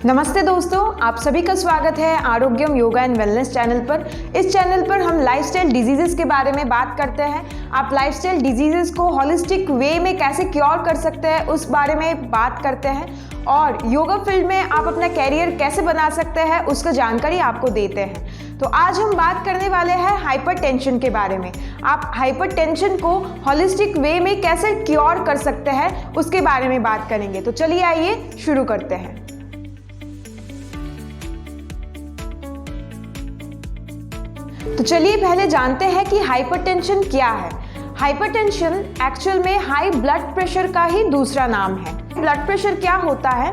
नमस्ते दोस्तों, आप सभी का स्वागत है आरोग्यम योगा एंड वेलनेस चैनल पर। इस चैनल पर हम लाइफस्टाइल डिजीजेस के बारे में बात करते हैं। आप लाइफस्टाइल डिजीजेस को होलिस्टिक वे में कैसे क्योर कर सकते हैं उस बारे में बात करते हैं और योगा फील्ड में आप अपना कैरियर कैसे बना सकते हैं उसका जानकारी आपको देते हैं। तो आज हम बात करने वाले हैं हाइपरटेंशन के बारे में। आप हाइपरटेंशन को होलिस्टिक वे में कैसे क्योर कर सकते हैं उसके बारे में बात करेंगे। तो चलिए आइए शुरू करते हैं। तो चलिए पहले जानते हैं कि हाइपरटेंशन क्या है। हाइपरटेंशन एक्चुअल में हाई ब्लड प्रेशर का ही दूसरा नाम है। ब्लड प्रेशर क्या होता है?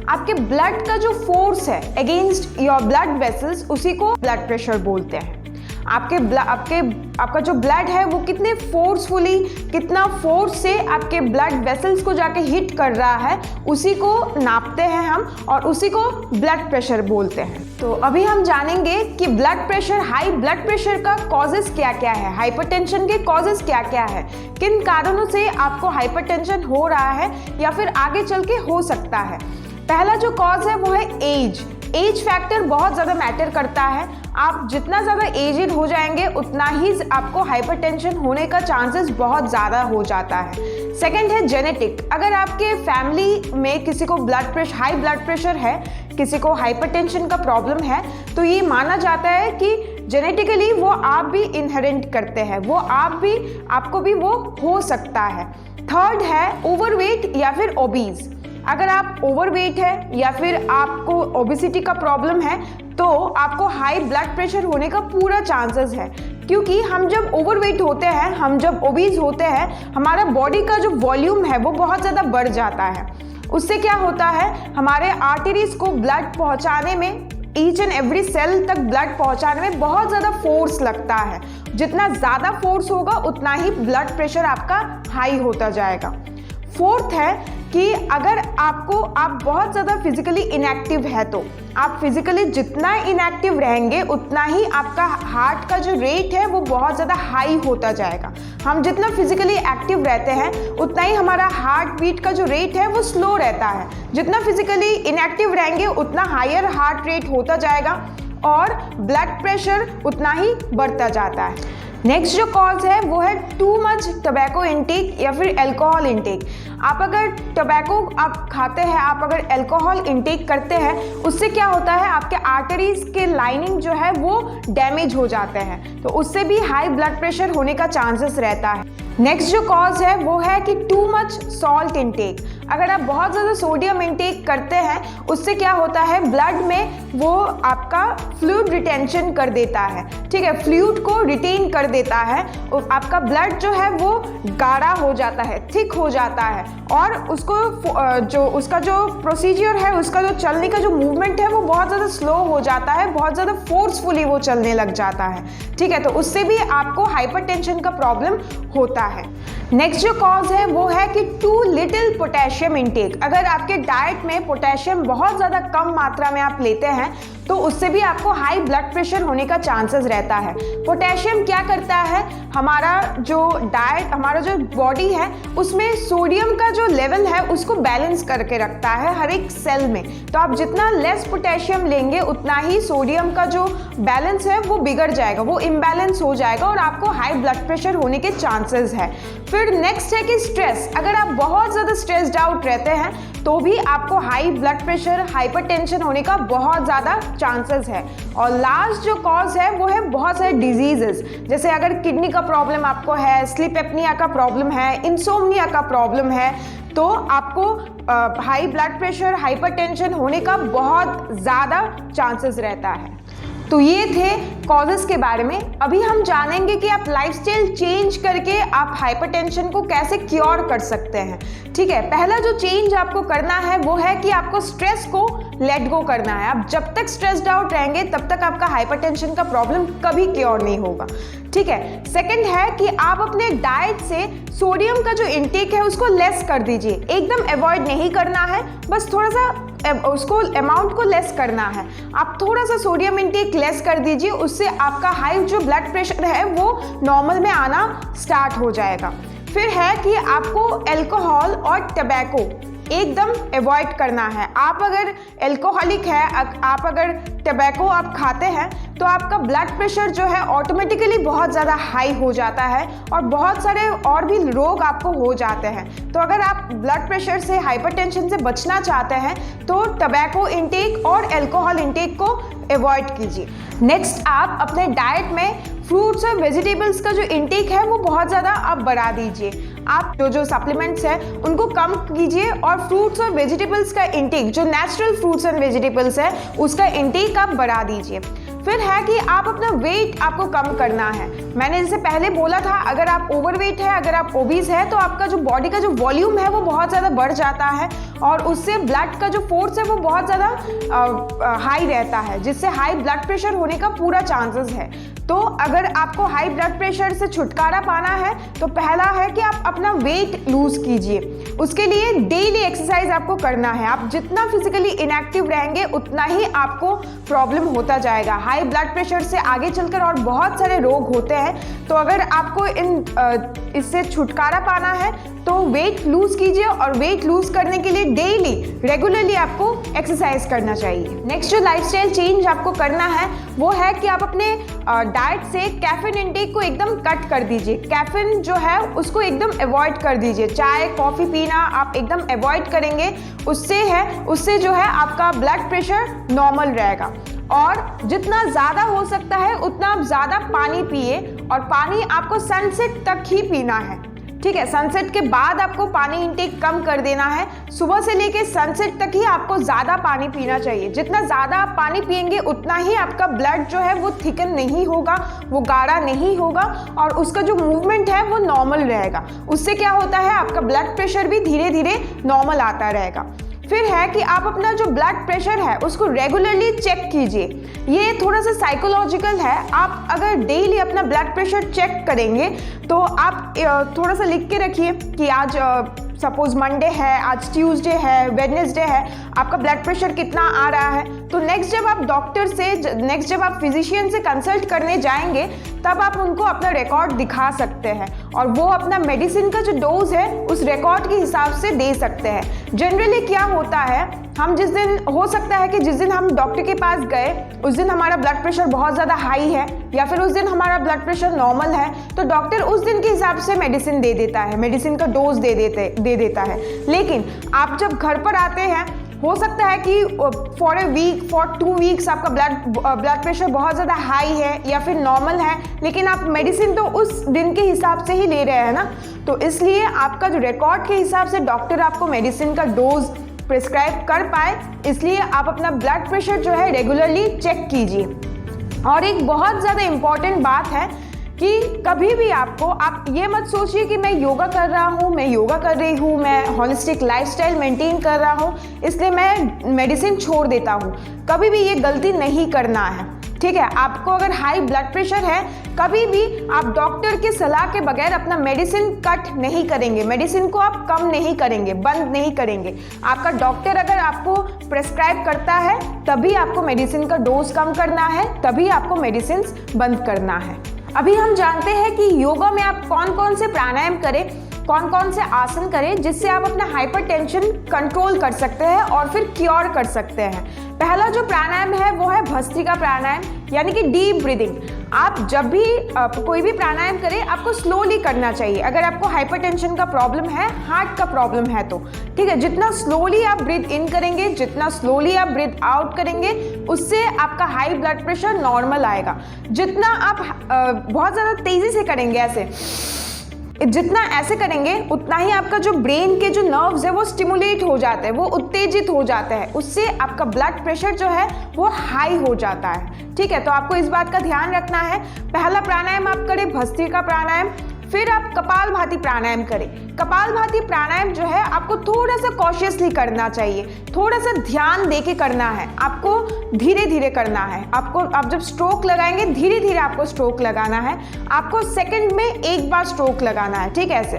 आपके ब्लड का जो फोर्स है अगेंस्ट योर ब्लड वेसल्स, उसी को ब्लड प्रेशर बोलते हैं। आपका जो ब्लड है वो कितने फोर्सफुली, कितना फोर्स से आपके ब्लड वेसल्स को जाके हिट कर रहा है, उसी को नापते हैं हम और उसी को ब्लड प्रेशर बोलते हैं। तो अभी हम जानेंगे कि blood pressure, high blood pressure का कॉजेस क्या क्या है, हाइपरटेंशन के कॉजेस क्या क्या है, किन कारणों से आपको हाइपरटेंशन हो रहा है या फिर आगे चल के हो सकता है। पहला जो कॉज है वो है एज। एज फैक्टर बहुत ज़्यादा मैटर करता है। आप जितना ज़्यादा एजेड हो जाएंगे उतना ही आपको हाइपरटेंशन होने का चांसेस बहुत ज़्यादा हो जाता है। सेकंड है जेनेटिक। अगर आपके फैमिली में किसी को हाई ब्लड प्रेशर है, किसी को हाइपरटेंशन का प्रॉब्लम है, तो ये माना जाता है कि जेनेटिकली वो आप भी इनहेरेंट करते हैं, वो आपको भी वो हो सकता है। थर्ड है ओवरवेट या फिर ओबीज। अगर आप ओवरवेट है या फिर आपको ओबेसिटी का प्रॉब्लम है तो आपको हाई ब्लड प्रेशर होने का पूरा चांसेस है, क्योंकि हम जब ओवरवेट होते हैं, हम जब ओबीज होते हैं, हमारा बॉडी का जो वॉल्यूम है वो बहुत ज़्यादा बढ़ जाता है। उससे क्या होता है, हमारे आर्टरीज को ब्लड पहुंचाने में, ईच एंड एवरी सेल तक ब्लड पहुंचाने में बहुत ज़्यादा फोर्स लगता है। जितना ज़्यादा फोर्स होगा उतना ही ब्लड प्रेशर आपका हाई होता जाएगा। फोर्थ है कि अगर आप बहुत ज़्यादा फिजिकली इनएक्टिव है तो आप फिजिकली जितना इनएक्टिव रहेंगे उतना ही आपका हार्ट का जो रेट है वो बहुत ज़्यादा हाई होता जाएगा। हम जितना फिजिकली एक्टिव रहते हैं उतना ही हमारा हार्ट बीट का जो रेट है वो स्लो रहता है। जितना फिजिकली इनएक्टिव रहेंगे उतना हायर हार्ट रेट होता जाएगा और ब्लड प्रेशर उतना ही बढ़ता जाता है। नेक्स्ट जो कॉज है वो है टू मच टबैको इंटेक या फिर अल्कोहल इंटेक। आप अगर टबैको आप खाते हैं, आप अगर अल्कोहल इंटेक करते हैं, उससे क्या होता है, आपके आर्टरीज के लाइनिंग जो है वो डैमेज हो जाते हैं, तो उससे भी हाई ब्लड प्रेशर होने का चांसेस रहता है। नेक्स्ट जो कॉज है वो है कि टू मच सॉल्ट इंटेक। अगर आप बहुत ज़्यादा सोडियम इंटेक करते हैं उससे क्या होता है, ब्लड में वो आपका फ्लूइड रिटेंशन कर देता है, ठीक है, फ्लूइड को रिटेन कर देता है। आपका ब्लड जो है वो गाढ़ा हो जाता है, थिक हो जाता है और उसका जो प्रोसीजर है, उसका जो चलने का जो मूवमेंट है वो बहुत ज़्यादा स्लो हो जाता है, बहुत ज़्यादा फोर्सफुली वो चलने लग जाता है, ठीक है। तो उससे भी आपको हाइपरटेंशन का प्रॉब्लम होता है। नेक्स्ट जो कॉज है वो है कि टू लिटिल पोटेशियम इंटेक। अगर आपके डाइट में पोटेशियम बहुत ज़्यादा कम मात्रा में आप लेते हैं तो उससे भी आपको हाई ब्लड प्रेशर होने का चांसेस रहता है। पोटेशियम क्या करता है, हमारा जो बॉडी है उसमें सोडियम का जो लेवल है उसको बैलेंस करके रखता है हर एक सेल में। तो आप जितना लेस पोटेशियम लेंगे उतना ही सोडियम का जो बैलेंस है वो बिगड़ जाएगा, वो इम्बैलेंस हो जाएगा और आपको हाई ब्लड प्रेशर होने के चांसेस है। फिर नेक्स्ट है कि स्ट्रेस। अगर आप बहुत ज़्यादा स्ट्रेस्ड आउट रहते हैं तो भी आपको हाई ब्लड प्रेशर, हाइपरटेंशन होने का बहुत ज़्यादा चांसेस है। और लास्ट जो कॉज है वो है बहुत सारे डिजीजेस, जैसे अगर किडनी का प्रॉब्लम आपको है, स्लीप एपनिया का प्रॉब्लम है, इंसोम्निया का प्रॉब्लम है, तो आपको हाई ब्लड प्रेशर, हाइपरटेंशन होने का बहुत ज़्यादा चांसेस रहता है। तो ये थे कॉजेस के बारे में। अभी हम जानेंगे कि आप लाइफस्टाइल चेंज करके आप हाइपरटेंशन को कैसे क्योर कर सकते हैं, ठीक है। पहला जो चेंज आपको करना है वो है कि आपको स्ट्रेस को लेट गो करना है। आप जब तक स्ट्रेस्ड आउट रहेंगे तब तक आपका हाइपरटेंशन का प्रॉब्लम कभी क्योर नहीं होगा, ठीक है। सेकंड है कि आप अपने डाइट से सोडियम का जो इंटेक है उसको लेस कर दीजिए। एकदम अवॉइड नहीं करना है, बस थोड़ा सा उसको अमाउंट को लेस करना है। आप थोड़ा सा सोडियम इंटेक लेस कर दीजिए, उससे आपका हाई जो ब्लड प्रेशर है वो नॉर्मल में आना स्टार्ट हो जाएगा। फिर है कि आपको अल्कोहल और टबैको एकदम अवॉइड करना है। आप अगर एल्कोहलिक है, आप अगर टबैको आप खाते हैं तो आपका ब्लड प्रेशर जो है ऑटोमेटिकली बहुत ज़्यादा हाई हो जाता है और बहुत सारे और भी रोग आपको हो जाते हैं। तो अगर आप ब्लड प्रेशर से, हाइपरटेंशन से बचना चाहते हैं तो टबैको इंटेक और एल्कोहल इंटेक को अवॉइड कीजिए। नेक्स्ट, आप अपने डाइट में फ्रूट्स और वेजिटेबल्स का जो इंटेक है वो बहुत ज़्यादा आप बढ़ा दीजिए। आप जो सप्लीमेंट्स हैं उनको कम कीजिए और फ्रूट्स और वेजिटेबल्स का इंटेक, जो नेचुरल फ्रूट्स एंड वेजिटेबल्स है उसका इंटेक आप बढ़ा दीजिए। फिर है कि आप अपना वेट आपको कम करना है। मैंने जैसे पहले बोला था, अगर आप ओवरवेट है, अगर आप ओबीज है तो आपका जो बॉडी का जो वॉल्यूम है वो बहुत ज़्यादा बढ़ जाता है और उससे ब्लड का जो फोर्स है वो बहुत ज़्यादा हाई रहता है, जिससे हाई ब्लड प्रेशर होने का पूरा चांसेस है। तो अगर आपको हाई ब्लड प्रेशर से छुटकारा पाना है तो पहला है कि आप अपना वेट लूज कीजिए। उसके लिए डेली एक्सरसाइज आपको करना है। आप जितना फिजिकली इनएक्टिव रहेंगे उतना ही आपको प्रॉब्लम होता जाएगा। हाई ब्लड प्रेशर से आगे चलकर और बहुत सारे रोग होते हैं। तो अगर आपको इससे छुटकारा पाना है तो वेट लूज कीजिए और वेट लूज करने के लिए डेली रेगुलरली आपको एक्सरसाइज करना चाहिए। नेक्स्ट जो लाइफस्टाइल चेंज आपको करना है वो है कि आप अपने डाइट से कैफीन इंटेक को एकदम कट कर दीजिए। कैफीन जो है उसको एकदम अवॉइड कर दीजिए। चाय, कॉफ़ी पीना आप एकदम अवॉइड करेंगे, उससे जो है आपका ब्लड प्रेशर नॉर्मल रहेगा। और जितना ज़्यादा हो सकता है उतना आप ज़्यादा पानी पिए और पानी आपको सनसेट तक ही पीना है। ठीक है, सनसेट के बाद आपको पानी इंटेक कम कर देना है। सुबह से लेके सनसेट तक ही आपको ज़्यादा पानी पीना चाहिए। जितना ज़्यादा आप पानी पिएंगे उतना ही आपका ब्लड जो है वो थिकन नहीं होगा, वो गाढ़ा नहीं होगा और उसका जो मूवमेंट है वो नॉर्मल रहेगा। उससे क्या होता है, आपका ब्लड प्रेशर भी धीरे धीरे नॉर्मल आता रहेगा। फिर है कि आप अपना जो ब्लड प्रेशर है उसको रेगुलरली चेक कीजिए। ये थोड़ा सा साइकोलॉजिकल है। आप अगर डेली अपना ब्लड प्रेशर चेक करेंगे तो आप थोड़ा सा लिख के रखिए कि आज सपोज मंडे है, आज ट्यूसडे है, वेडनेसडे है, आपका ब्लड प्रेशर कितना आ रहा है। तो नेक्स्ट जब आप फिजिशियन से कंसल्ट करने जाएंगे तब आप उनको अपना रिकॉर्ड दिखा सकते हैं और वो अपना मेडिसिन का जो डोज है उस रिकॉर्ड के हिसाब से दे सकते हैं। जनरली क्या होता है, हम जिस दिन हो सकता है कि जिस दिन हम डॉक्टर के पास गए उस दिन हमारा ब्लड प्रेशर बहुत ज़्यादा हाई है या फिर उस दिन हमारा ब्लड प्रेशर नॉर्मल है, तो डॉक्टर उस दिन के हिसाब से मेडिसिन दे देता है, मेडिसिन का डोज दे देता है। लेकिन आप जब घर पर आते हैं, हो सकता है कि फॉर 2 वीक्स आपका ब्लड प्रेशर बहुत ज़्यादा हाई है या फिर नॉर्मल है, लेकिन आप मेडिसिन तो उस दिन के हिसाब से ही ले रहे हैं ना। तो इसलिए आपका जो रिकॉर्ड के हिसाब से डॉक्टर आपको मेडिसिन का डोज प्रिस्क्राइब कर पाए, इसलिए आप अपना ब्लड प्रेशर जो है रेगुलरली चेक कीजिए। और एक बहुत ज़्यादा इम्पॉर्टेंट बात है कि कभी भी आप ये मत सोचिए कि मैं योगा कर रहा हूँ, मैं योगा कर रही हूँ, मैं होलिस्टिक लाइफस्टाइल मेंटेन कर रहा हूँ इसलिए मैं मेडिसिन छोड़ देता हूँ। कभी भी ये गलती नहीं करना है। ठीक है, आपको अगर हाई ब्लड प्रेशर है, कभी भी आप डॉक्टर की सलाह के बगैर अपना मेडिसिन कट नहीं करेंगे, मेडिसिन को आप कम नहीं करेंगे, बंद नहीं करेंगे। आपका डॉक्टर अगर आपको प्रेस्क्राइब करता है तभी आपको मेडिसिन का डोज कम करना है, तभी आपको मेडिसिन बंद करना है। अभी हम जानते हैं कि योगा में आप कौन कौन से प्राणायाम करें, कौन कौन से आसन करें जिससे आप अपना हाइपरटेंशन कंट्रोल कर सकते हैं और फिर क्योर कर सकते हैं। पहला जो प्राणायाम है वो है भस्त्रिका प्राणायाम, यानी कि डीप ब्रीदिंग। आप जब भी कोई भी प्राणायाम करें आपको स्लोली करना चाहिए। अगर आपको हाइपरटेंशन का प्रॉब्लम है, हार्ट का प्रॉब्लम है तो ठीक है, जितना स्लोली आप ब्रीथ इन करेंगे, जितना स्लोली आप ब्रीथ आउट करेंगे, उससे आपका हाई ब्लड प्रेशर नॉर्मल आएगा। जितना आप बहुत ज़्यादा तेज़ी से करेंगे, जितना ऐसे करेंगे उतना ही आपका जो ब्रेन के जो नर्व्स है वो स्टिमुलेट हो जाते हैं, वो उत्तेजित हो जाते हैं, उससे आपका ब्लड प्रेशर जो है वो हाई हो जाता है। ठीक है, तो आपको इस बात का ध्यान रखना है। पहला प्राणायाम आप करें भस्त्रिका प्राणायाम, फिर आप कपालभाति प्राणायाम करें। कपालभाति प्राणायाम जो है आपको थोड़ा सा कॉशियसली करना चाहिए, थोड़ा सा ध्यान देके करना है, आपको धीरे धीरे करना है। आप जब स्ट्रोक लगाएंगे धीरे धीरे आपको स्ट्रोक लगाना है, आपको सेकंड में एक बार स्ट्रोक लगाना है। ठीक है, ऐसे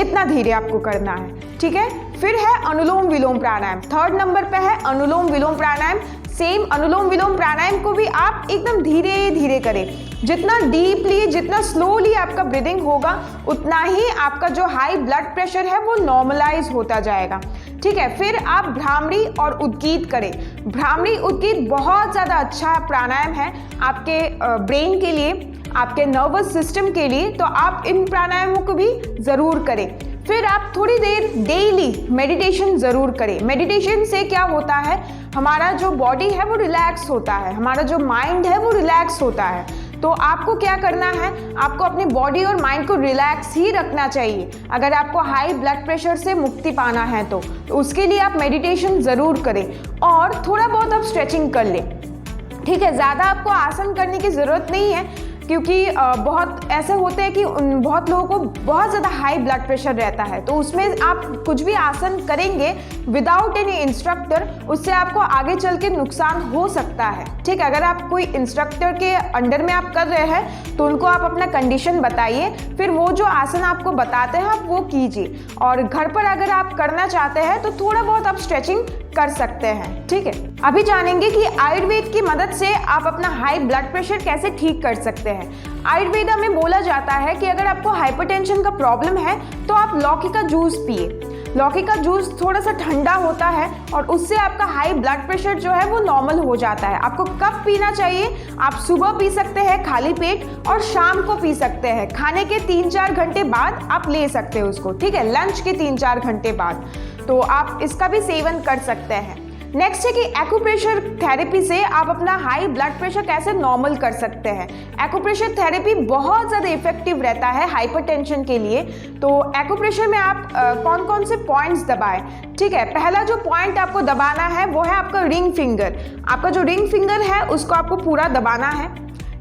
इतना धीरे आपको करना है। ठीक है, फिर है अनुलोम विलोम प्राणायाम, 3rd नंबर पे है अनुलोम विलोम प्राणायाम। सेम अनुलोम विलोम प्राणायाम को भी आप एकदम धीरे धीरे करें। जितना डीपली, जितना स्लोली आपका ब्रीदिंग होगा, उतना ही आपका जो हाई ब्लड प्रेशर है वो नॉर्मलाइज होता जाएगा। ठीक है, फिर आप भ्रामरी और उद्गीत करें। भ्रामरी उद्गीत बहुत ज़्यादा अच्छा प्राणायाम है आपके ब्रेन के लिए, आपके नर्वस सिस्टम के लिए, तो आप इन प्राणायामों को भी ज़रूर करें। फिर आप थोड़ी देर डेली मेडिटेशन ज़रूर करें। मेडिटेशन से क्या होता है, हमारा जो बॉडी है वो रिलैक्स होता है, हमारा जो माइंड है वो रिलैक्स होता है। तो आपको क्या करना है, आपको अपने बॉडी और माइंड को रिलैक्स ही रखना चाहिए अगर आपको हाई ब्लड प्रेशर से मुक्ति पाना है तो उसके लिए आप मेडिटेशन ज़रूर करें और थोड़ा बहुत आप स्ट्रेचिंग कर लें। ठीक है, ज़्यादा आपको आसन करने की ज़रूरत नहीं है, क्योंकि बहुत ऐसे होते हैं कि बहुत लोगों को बहुत ज़्यादा हाई ब्लड प्रेशर रहता है, तो उसमें आप कुछ भी आसन करेंगे विदाउट एनी इंस्ट्रक्टर, उससे आपको आगे चल के नुकसान हो सकता है। ठीक है, अगर आप कोई इंस्ट्रक्टर के अंडर में आप कर रहे हैं तो उनको आप अपना कंडीशन बताइए, फिर वो जो आसन आपको बताते हैं आप वो कीजिए। और घर पर अगर आप करना चाहते हैं तो थोड़ा बहुत आप स्ट्रेचिंग कर सकते हैं। ठीक है, अभी जानेंगे कि आयुर्वेद की मदद से आप अपना हाई ब्लड प्रेशर कैसे ठीक कर सकते हैं। आयुर्वेदा में बोला जाता है कि अगर आपको हाइपरटेंशन का प्रॉब्लम है तो आप लौकी का जूस पिए। लौकी का जूस थोड़ा सा ठंडा होता है और उससे आपका हाई ब्लड प्रेशर जो है वो नॉर्मल हो जाता है। आपको कब पीना चाहिए, आप सुबह पी सकते हैं खाली पेट और शाम को पी सकते हैं, खाने के 3-4 घंटे बाद आप ले सकते हैं उसको। ठीक है, लंच के 3-4 घंटे बाद, तो आप इसका भी सेवन कर सकते हैं। नेक्स्ट है कि एक्यूप्रेशर थेरेपी से आप अपना हाई ब्लड प्रेशर कैसे नॉर्मल कर सकते हैं। एक्यूप्रेशर थेरेपी बहुत ज़्यादा इफेक्टिव रहता है हाइपरटेंशन के लिए। तो एक्यूप्रेशर में आप कौन कौन से पॉइंट्स दबाएं। ठीक है, पहला जो पॉइंट आपको दबाना है वो है आपका रिंग फिंगर। आपका जो रिंग फिंगर है उसको आपको पूरा दबाना है।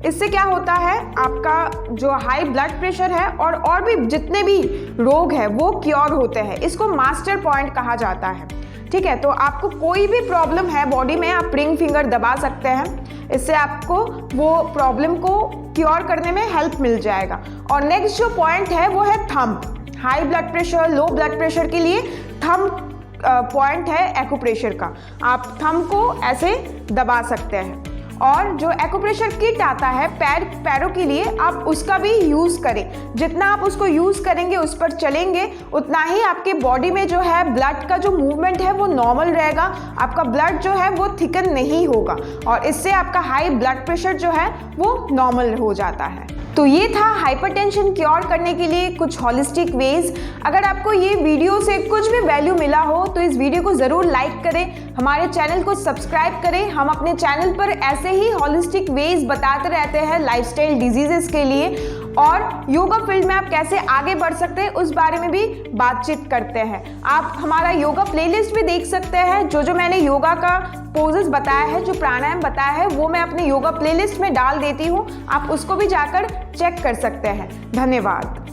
इससे क्या होता है, आपका जो हाई ब्लड प्रेशर है और भी जितने भी रोग है वो क्योर होते हैं। इसको मास्टर पॉइंट कहा जाता है। ठीक है, तो आपको कोई भी प्रॉब्लम है बॉडी में, आप रिंग फिंगर दबा सकते हैं। इससे आपको वो प्रॉब्लम को क्योर करने में हेल्प मिल जाएगा। और नेक्स्ट जो पॉइंट है वो है thumb. High blood pressure, low blood pressure के लिए थंब पॉइंट है एक्यूप्रेशर का। आप थंब को ऐसे दबा सकते हैं। और जो एक्यूप्रेशर किट आता है पैरों के लिए, आप उसका भी यूज़ करें। जितना आप उसको यूज़ करेंगे, उस पर चलेंगे, उतना ही आपके बॉडी में जो है ब्लड का जो मूवमेंट है वो नॉर्मल रहेगा। आपका ब्लड जो है वो थिकन नहीं होगा और इससे आपका हाई ब्लड प्रेशर जो है वो नॉर्मल हो जाता है। तो ये था हाइपरटेंशन क्योर करने के लिए कुछ हॉलिस्टिक वेज। अगर आपको ये वीडियो से कुछ भी वैल्यू मिला हो तो इस वीडियो को ज़रूर लाइक करें, हमारे चैनल को सब्सक्राइब करें। हम अपने चैनल पर ऐसे ही हॉलिस्टिक वेज बताते रहते हैं लाइफस्टाइल डिजीजेस के लिए, और योगा फील्ड में आप कैसे आगे बढ़ सकते हैं उस बारे में भी बातचीत करते हैं। आप हमारा योगा प्लेलिस्ट भी देख सकते हैं। जो मैंने योगा का पोजेस बताया है, जो प्राणायाम बताया है, वो मैं अपने योगा प्लेलिस्ट में डाल देती हूँ। आप उसको भी जाकर चेक कर सकते हैं। धन्यवाद।